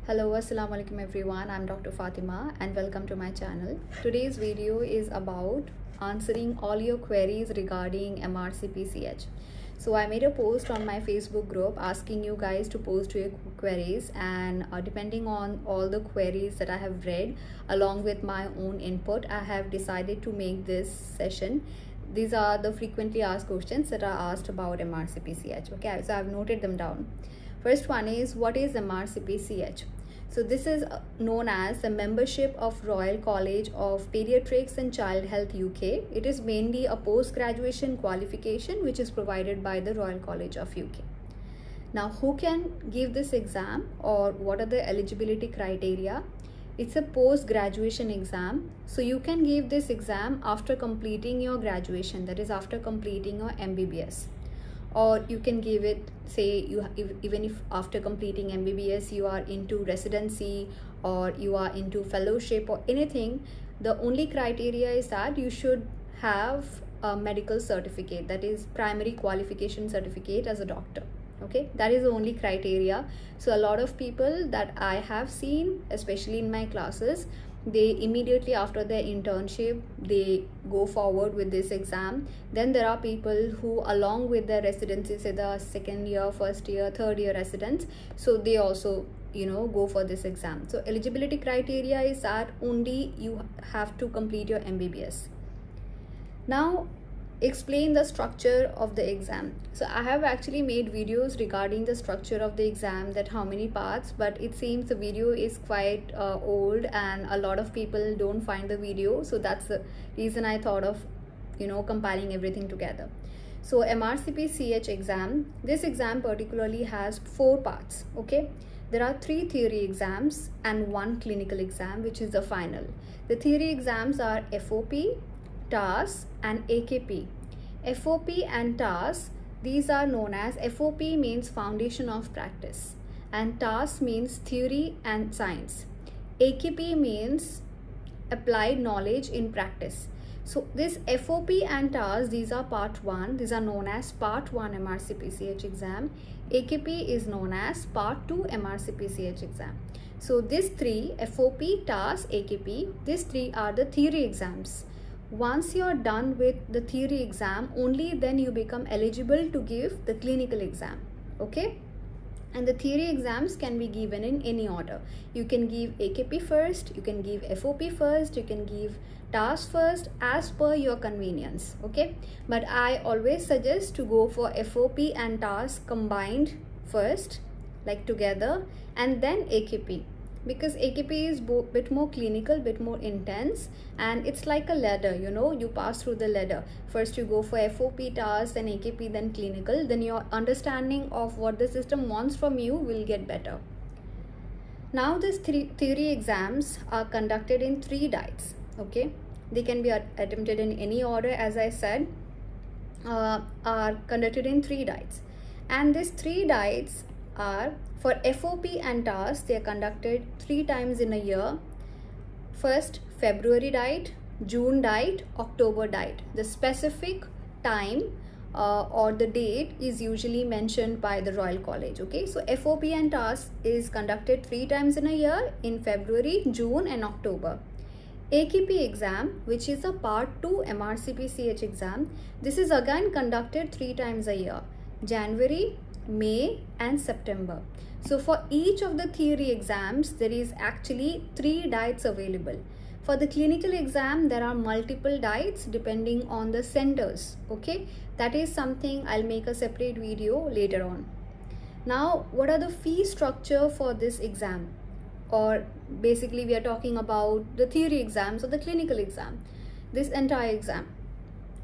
Hello, assalamu alaikum everyone. I'm Dr. Fatima and welcome to my channel. Today's video is about answering all your queries regarding MRCPCH. So I made a post on my Facebook group asking you guys to post your queries, and depending on all the queries that I have read along with my own input, I have decided to make this session. These are the frequently asked questions that are asked about MRCPCH. Okay, so I've noted them down. First one is, what is MRCPCH? So this is known as the membership of Royal College of Pediatrics and Child Health UK. It is mainly a post-graduation qualification which is provided by the Royal College of UK. Now, who can give this exam or what are the eligibility criteria? It's a post-graduation exam. So you can give this exam after completing your graduation, that is after completing your MBBS. Or you can give it, say, even if after completing MBBS you are into residency or you are into fellowship or anything. The only criteria is that you should have a medical certificate, that is primary qualification certificate as a doctor. Okay, that is the only criteria. So a lot of people that I have seen, especially in my classes, they immediately after their internship they go forward with this exam. Then there are people who along with their residency, say the second year, first year, third year residents, so they also go for this exam. So eligibility criteria is that only you have to complete your MBBS. Now explain the structure of the exam. So I have actually made videos regarding the structure of the exam, that how many parts, but it seems the video is quite old and a lot of people don't find the video. So that's the reason I thought of compiling everything together. So MRCPCH exam, this exam particularly has 4 parts. Okay, there are 3 theory exams and 1 clinical exam, which is the final. The theory exams are FOP, TAS and AKP. FOP and TAS, these are known as, FOP means foundation of practice and TAS means theory and science. AKP means applied knowledge in practice. So this FOP and TAS, these are part 1. These are known as part 1 MRCPCH exam. AKP is known as part 2 MRCPCH exam. So these 3, FOP, TAS, AKP, these 3 are the theory exams. Once you are done with the theory exam, only then you become eligible to give the clinical exam. Okay, and the theory exams can be given in any order. You can give AKP first, you can give FOP first, you can give TAS first, as per your convenience. Okay, but I always suggest to go for FOP and TAS combined first, like together, and then AKP, because AKP is bit more clinical, bit more intense, and it's like a ladder, you pass through the ladder. First you go for FOP, TAS, then AKP, then clinical, then your understanding of what the system wants from you will get better. Now these theory exams are conducted in 3 diets. Okay, they can be attempted in any order, as I said, are conducted in 3 diets, and these 3 diets are, for FOP and TAS, they are conducted 3 times in a year. First, February diet, June diet, October diet. The specific time or the date is usually mentioned by the Royal College. Okay, so FOP and TAS is conducted 3 times in a year, in February, June and October. AKP exam, which is a part 2 MRCPCH exam, this is again conducted 3 times a year, January, May and September. So for each of the theory exams, there is actually 3 diets available. For the clinical exam, there are multiple diets depending on the centers. Okay, that is something I'll make a separate video later on. Now, what are the fee structure for this exam? Or basically we are talking about the theory exams or the clinical exam, this entire exam.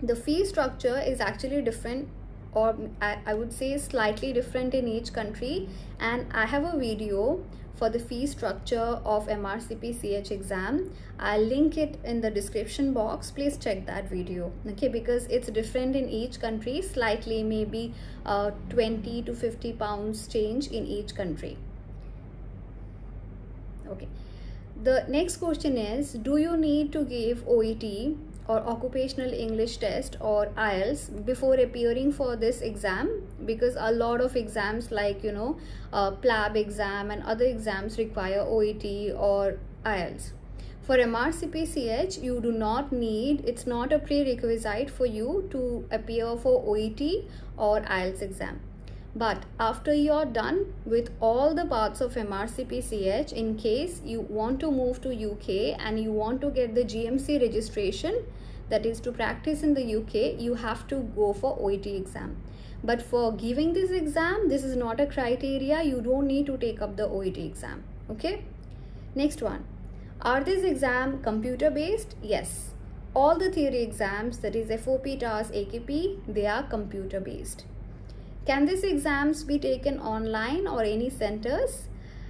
The fee structure is actually different, or I would say slightly different in each country, and I have a video for the fee structure of MRCPCH exam. I'll link it in the description box. Please check that video. Okay, because it's different in each country, slightly, maybe 20 to 50 pounds change in each country. Okay, the next question is, do you need to give OET or occupational English test or IELTS before appearing for this exam, because a lot of exams like PLAB exam and other exams require OET or IELTS. For MRCPCH, you do not need, it's not a prerequisite for you to appear for OET or IELTS exam. But after you're done with all the parts of MRCPCH, in case you want to move to UK and you want to get the GMC registration, that is to practice in the UK, you have to go for OET exam. But for giving this exam, this is not a criteria. You don't need to take up the OET exam. Okay. Next one. Are these exams computer based? Yes. All the theory exams, that is FOP, TAS, AKP, they are computer based. Can these exams be taken online or any centers?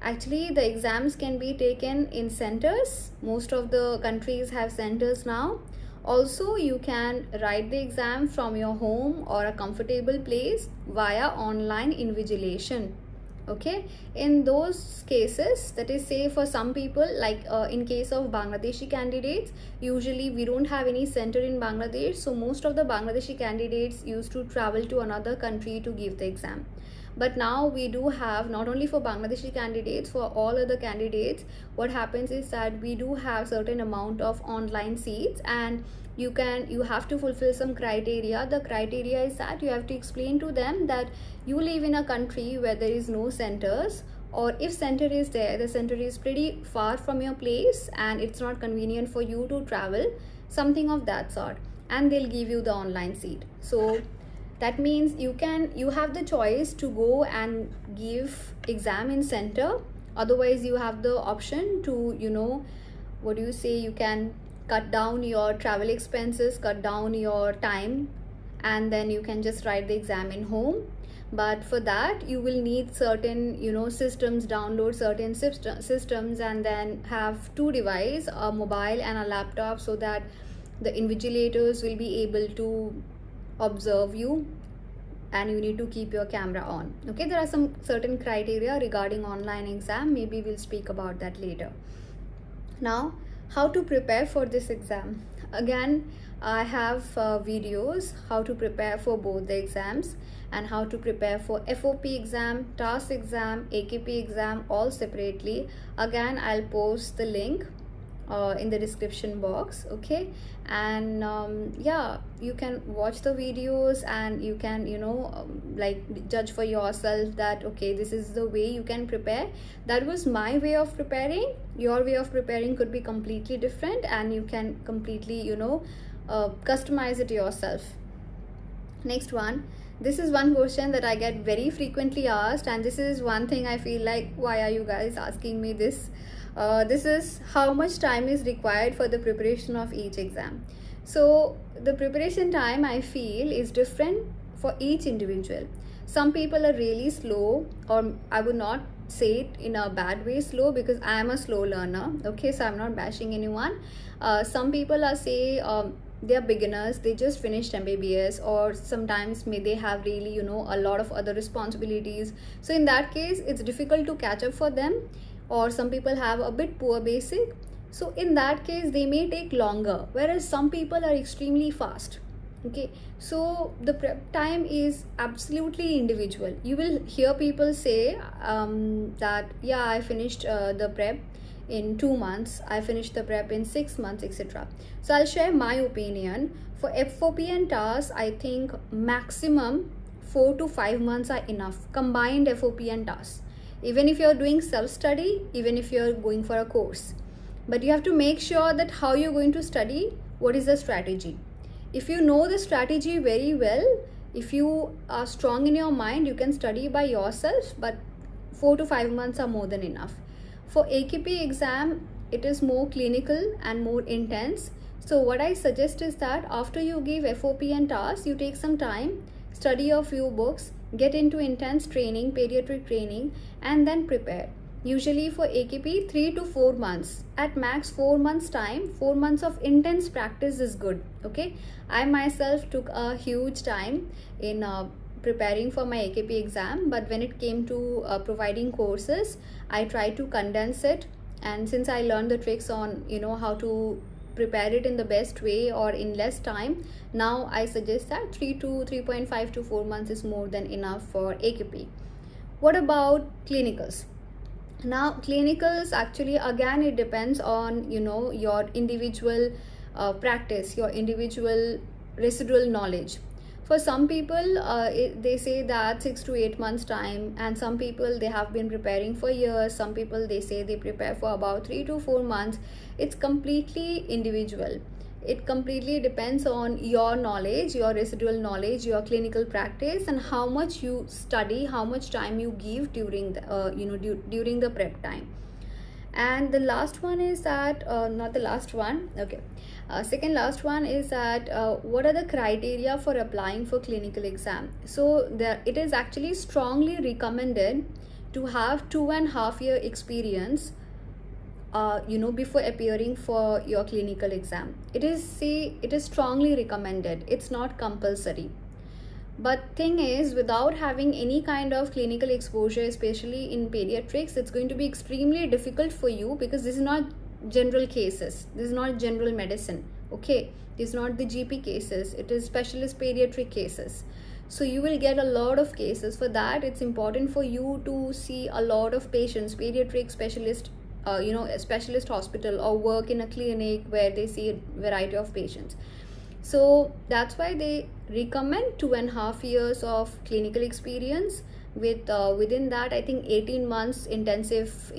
Actually, the exams can be taken in centers. Most of the countries have centers now. Also, you can write the exam from your home or a comfortable place via online invigilation. Okay, in those cases, that is, say for some people, like in case of Bangladeshi candidates, usually we don't have any center in Bangladesh, so most of the Bangladeshi candidates used to travel to another country to give the exam. But now we do have, not only for Bangladeshi candidates, for all other candidates, what happens is that we do have certain amount of online seats, and you have to fulfill some criteria. The criteria is that you have to explain to them that you live in a country where there is no centers, or if center is there, the center is pretty far from your place and it's not convenient for you to travel, something of that sort, and they'll give you the online seat. So that means you have the choice to go and give exam in center. Otherwise, you have the option to, you can cut down your travel expenses, cut down your time, and then you can just write the exam in home. But for that, you will need certain systems, download certain systems, and then have two devices, a mobile and a laptop, so that the invigilators will be able to observe you, and you need to keep your camera on. Okay, there are some certain criteria regarding online exam. Maybe we'll speak about that later. Now, how to prepare for this exam? Again, I have videos how to prepare for both the exams, and how to prepare for FOP exam, TAS exam, AKP exam, all separately. Again, I'll post the link in the description box. Okay, and yeah, you can watch the videos and you can judge for yourself that okay, this is the way you can prepare. That was my way of preparing. Your way of preparing could be completely different, and you can completely customize it yourself. Next one. This is one question that I get very frequently asked, and this is one thing I feel like, why are you guys asking me this? This is how much time is required for the preparation of each exam. So the preparation time, I feel, is different for each individual. Some people are really slow, or I would not say it in a bad way slow, because I am a slow learner. Okay, so I'm not bashing anyone. Some people are they are beginners, they just finished MBBS, or sometimes they have really a lot of other responsibilities. So in that case, it's difficult to catch up for them. Or some people have a bit poor basic, so in that case they may take longer, whereas some people are extremely fast. Okay, so the prep time is absolutely individual. You will hear people say that yeah, I finished the prep in 2 months, I finished the prep in 6 months, etc. So I'll share my opinion. For FOP and TAS, I think maximum 4 to 5 months are enough, combined FOP and TAS. Even if you're doing self-study, even if you're going for a course. But you have to make sure that how you're going to study, what is the strategy. If you know the strategy very well, if you are strong in your mind, you can study by yourself, but 4 to 5 months are more than enough. For AKP exam, it is more clinical and more intense. So what I suggest is that after you give FOP and TAS, you take some time, study a few books, get into intense training, pediatric training, and then prepare. Usually for AKP, 3 to 4 months, at max 4 months time. 4 months of intense practice is good. Okay, I myself took a huge time in preparing for my AKP exam, but when it came to providing courses, I tried to condense it. And since I learned the tricks on how to prepare it in the best way or in less time, now I suggest that 3.5 to 4 months is more than enough for AKP. What about clinicals? Now clinicals, actually again it depends on your individual practice, your individual residual knowledge. For some people they say that 6 to 8 months time, and some people they have been preparing for years. Some people they say they prepare for about 3 to 4 months. It's completely individual. It completely depends on your knowledge, your residual knowledge, your clinical practice, and how much you study, how much time you give during the during the prep time. And the last one is that not the last one, okay, second last one is that what are the criteria for applying for clinical exam? So it is actually strongly recommended to have 2.5 year experience before appearing for your clinical exam. It is strongly recommended. It's not compulsory. But thing is, without having any kind of clinical exposure, especially in pediatrics, it's going to be extremely difficult for you, because this is not general cases. This is not general medicine. Okay, this is not the GP cases. It is specialist pediatric cases. So you will get a lot of cases. For that, it's important for you to see a lot of patients, pediatric specialist, a specialist hospital, or work in a clinic where they see a variety of patients. So that's why they recommend 2.5 years of clinical experience with within that, I think 18 months intensive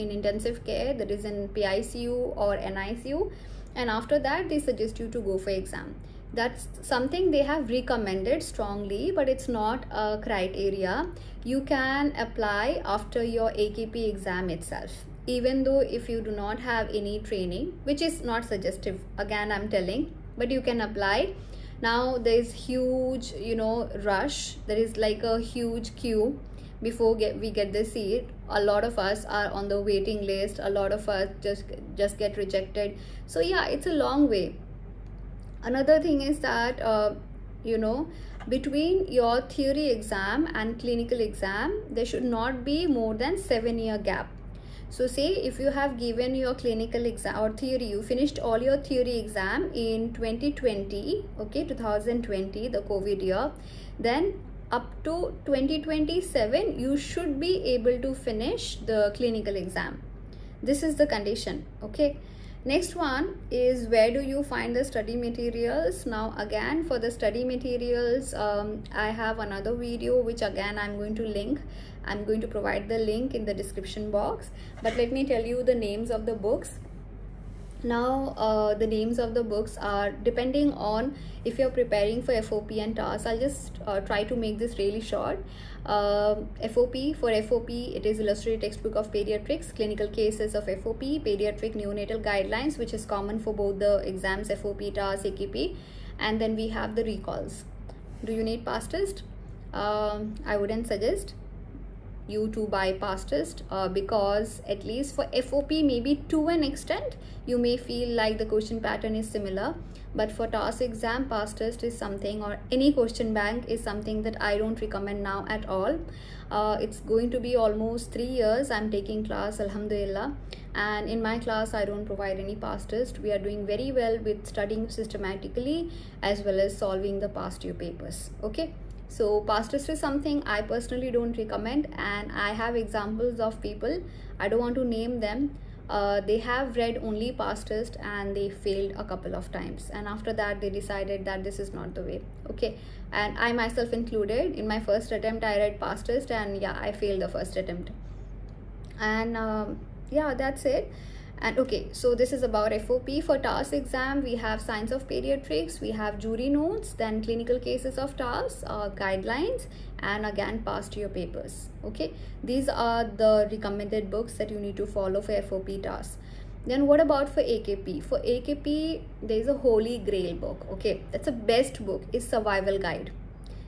care, that is in PICU or NICU, and after that they suggest you to go for exam. That's something they have recommended strongly, but it's not a criteria. You can apply after your AKP exam itself, even though if you do not have any training, which is not suggestive, again I'm telling, but you can apply. Now there is huge rush. There is like a huge queue before we get the seat. A lot of us are on the waiting list. A lot of us just get rejected. So yeah, it's a long way. Another thing is that between your theory exam and clinical exam, there should not be more than 7-year gap. So say if you have given your clinical exam or theory, you finished all your theory exam in 2020, okay, 2020, the COVID year, then up to 2027 you should be able to finish the clinical exam. This is the condition. Okay, next one is, where do you find the study materials? Now again, for the study materials, I have another video which again I'm going to link. I'm going to provide the link in the description box, but let me tell you the names of the books. Now the names of the books are depending on if you're preparing for FOP and TAS. I'll just try to make this really short. FOP, for FOP it is Illustrated Textbook of Pediatrics, Clinical Cases of FOP, Pediatric Neonatal Guidelines, which is common for both the exams FOP, TAS, AKP. And then we have the recalls. Do you need past test? I wouldn't suggest you to buy past test because at least for FOP, maybe to an extent you may feel like the question pattern is similar, but for TAS exam, past test is something, or any question bank is something that I don't recommend now at all. It's going to be almost 3 years I'm taking class, alhamdulillah, and in my class I don't provide any past test. We are doing very well with studying systematically as well as solving the past year papers. Okay, so past test is something I personally don't recommend, and I have examples of people, I don't want to name them, they have read only past test and they failed a couple of times, and after that they decided that this is not the way. Okay, and I myself included. In my first attempt I read past test, and yeah, I failed the first attempt. And yeah, that's it. And okay, so this is about FOP. For TAS exam, we have Science of Pediatrics, we have jury notes, then clinical cases of TAS, guidelines, and again past year papers. Okay, these are the recommended books that you need to follow for FOP TAS. Then what about for AKP? For AKP, there is a holy grail book. Okay, that's the best book, is Survival Guide.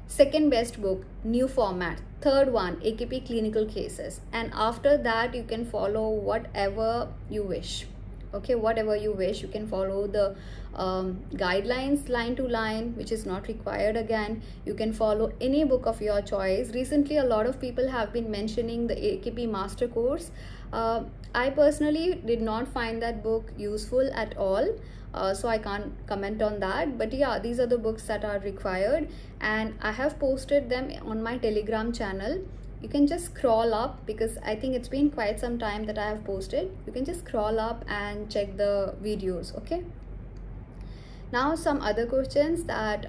Second best book, New Format. Third one, AKP Clinical Cases. And after that you can follow whatever you wish. Okay, whatever you wish, you can follow the guidelines line to line, which is not required. Again, you can follow any book of your choice. Recently a lot of people have been mentioning the AKP master course. I personally did not find that book useful at all, so I can't comment on that. But yeah, these are the books that are required, and I have posted them on my Telegram channel. You can just scroll up, because I think it's been quite some time that I have posted. You can just scroll up and check the videos. Okay, now some other questions that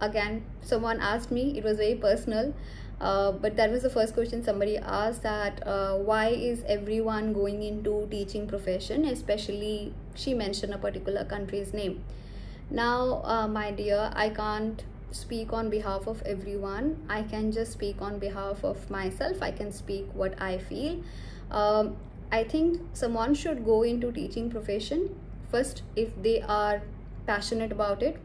again someone asked me. It was very personal, but that was the first question somebody asked, that why is everyone going into teaching profession, especially she mentioned a particular country's name. Now my dear, I can't speak on behalf of everyone. I can just speak on behalf of myself. I can speak what I feel. I think someone should go into teaching profession first if they are passionate about it.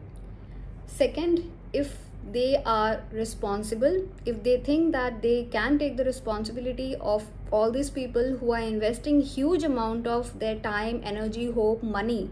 Second, if they are responsible, if they think that they can take the responsibility of all these people who are investing huge amount of their time, energy, hope, money,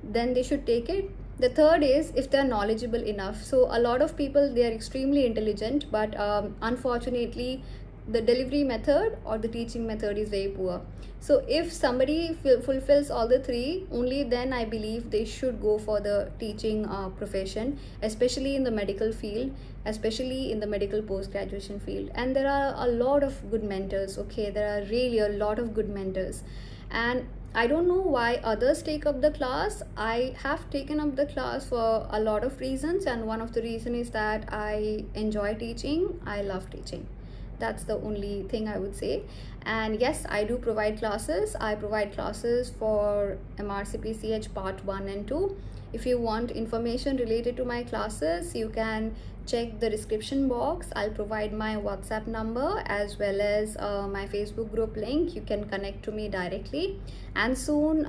then they should take it. The third is if they're knowledgeable enough. So a lot of people, they are extremely intelligent, but unfortunately the delivery method or the teaching method is very poor. So if somebody fulfills all the three, only then I believe they should go for the teaching profession, especially in the medical field, especially in the medical post-graduation field. And there are a lot of good mentors. Okay, there are really a lot of good mentors, and I don't know why others take up the class. I have taken up the class for a lot of reasons, and one of the reasons is that I enjoy teaching. I love teaching. That's the only thing I would say. And yes, I do provide classes. I provide classes for MRCPCH part 1 and 2. If you want information related to my classes, you can check the description box. I'll provide my WhatsApp number as well as my Facebook group link. You can connect to me directly, and soon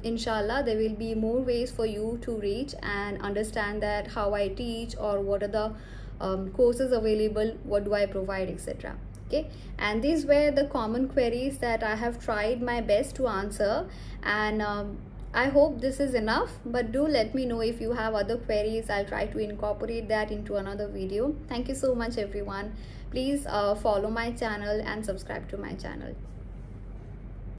inshallah there will be more ways for you to reach and understand that how I teach, or what are the courses available, what do I provide, etc. Okay, and these were the common queries that I have tried my best to answer, and I hope this is enough. But do let me know if you have other queries. I'll try to incorporate that into another video. Thank you so much everyone. Please follow my channel and subscribe to my channel.